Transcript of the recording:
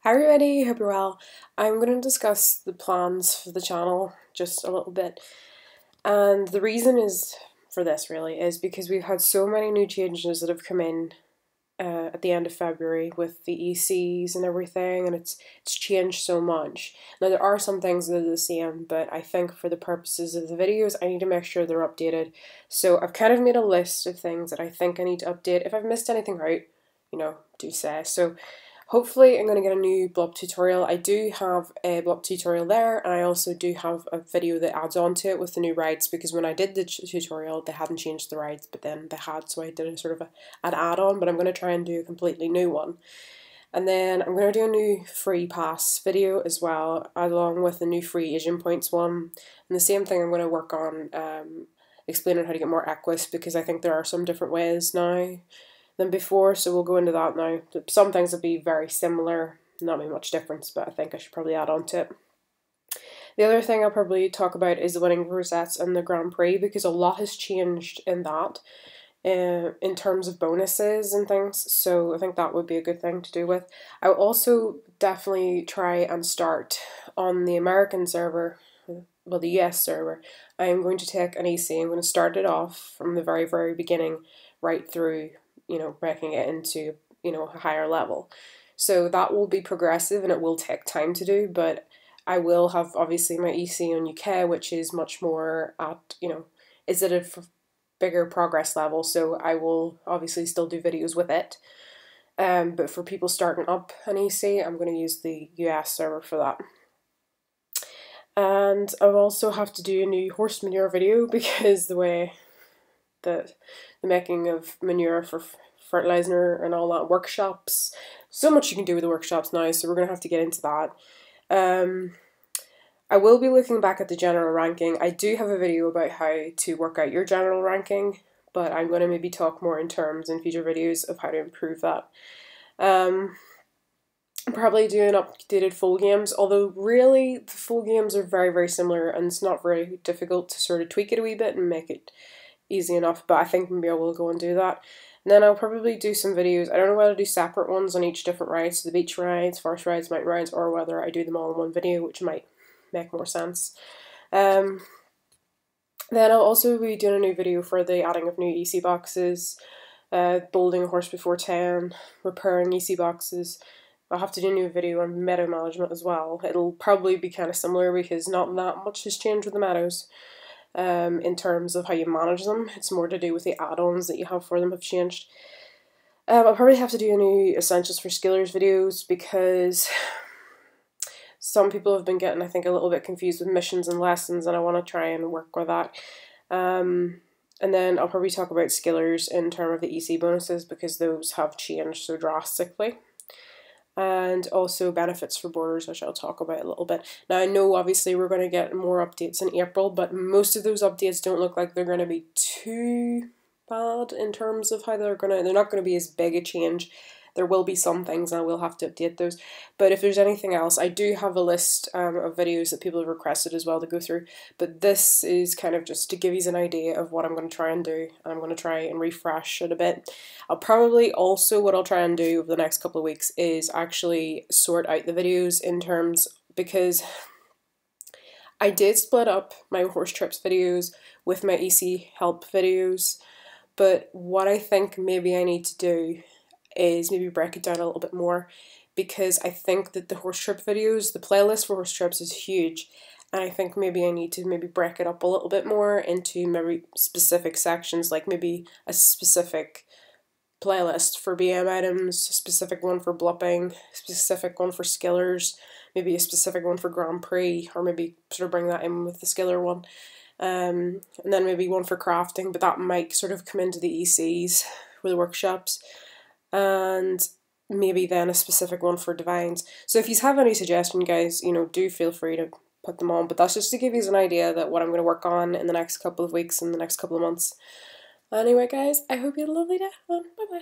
Hi everybody, hope you're well. I'm going to discuss the plans for the channel just a little bit, and the reason is for this really is because we've had so many new changes that have come in at the end of February with the ECs and everything, and it's changed so much. Now there are some things that are the same, but I think for the purposes of the videos I need to make sure they're updated. So I've kind of made a list of things that I think I need to update. If I've missed anything out, do say. So hopefully I'm going to get a new blob tutorial. I do have a blob tutorial there, and I also do have a video that adds on to it with the new rides, because when I did the tutorial they hadn't changed the rides, but then they had, so I did a sort of an add-on, but I'm going to try and do a completely new one. And then I'm going to do a new free pass video as well, along with the new free Asian points one. And the same thing I'm going to work on explaining how to get more Equus, because I think there are some different ways now than before, so we'll go into that now. Some things will be very similar, not be much difference, but I think I should probably add on to it. The other thing I'll probably talk about is the winning rosettes and the Grand Prix, because a lot has changed in that in terms of bonuses and things, so I think that would be a good thing to do with. I will also definitely try and start on the American server, well, the US server. I am going to take an EC. I'm going to start it off from the very beginning right through, breaking it into, a higher level. So that will be progressive and it will take time to do, but I will have obviously my EC on UK, which is much more at, is at a bigger progress level, so I will obviously still do videos with it. But for people starting up an EC, I'm going to use the US server for that. And I'll also have to do a new horse manure video, because the way that the making of manure for fertilizer and all that, workshops, so much you can do with the workshops now, so we're going to have to get into that. I will be looking back at the general ranking. I do have a video about how to work out your general ranking, but I'm going to maybe talk more in terms in future videos of how to improve that. Probably doing updated full games, although really the full games are very similar, and it's not very difficult to sort of tweak it a wee bit and make it easy enough, but I think maybe I will go and do that. And then I'll probably do some videos. I don't know whether to do separate ones on each different rides, so the beach rides, forest rides, mountain rides, or whether I do them all in one video, which might make more sense. Then I'll also be doing a new video for the adding of new EC boxes, building a horse before 10, repairing EC boxes. I'll have to do a new video on meadow management as well. It'll probably be kind of similar, because not that much has changed with the meadows in terms of how you manage them. It's more to do with the add-ons that you have for them have changed. I'll probably have to do a new essentials for skillers videos, because some people have been getting, I think, a little bit confused with missions and lessons, and I want to try and work with that. And then I'll probably talk about skillers in terms of the EC bonuses, because those have changed so drastically. And also benefits for boarders, which I'll talk about a little bit. Now I know obviously we're going to get more updates in April, but most of those updates don't look like they're going to be too bad in terms of how they're not going to be as big a change. There will be some things and I will have to update those, but if there's anything else, I do have a list of videos that people have requested as well to go through, but this is kind of just to give you an idea of what I'm going to try and do. I'm going to try and refresh it a bit. I'll probably also, what I'll try and do over the next couple of weeks is actually sort out the videos in terms, because I did split up my horse trips videos with my EC help videos, but what I think maybe I need to do is maybe break it down a little bit more, because I think that the horse trip videos, the playlist for horse trips is huge, and I think maybe I need to maybe break it up a little bit more into maybe specific sections, like maybe a specific playlist for BM items, a specific one for blupping, a specific one for skillers, maybe a specific one for Grand Prix, or maybe sort of bring that in with the skiller one. And then maybe one for crafting, but that might sort of come into the ECs for the workshops, and maybe then a specific one for divines. So if you have any suggestions, guys, do feel free to put them on, but that's just to give you an idea that what I'm going to work on in the next couple of weeks and the next couple of months. Anyway, guys, I hope you had a lovely day, and bye-bye.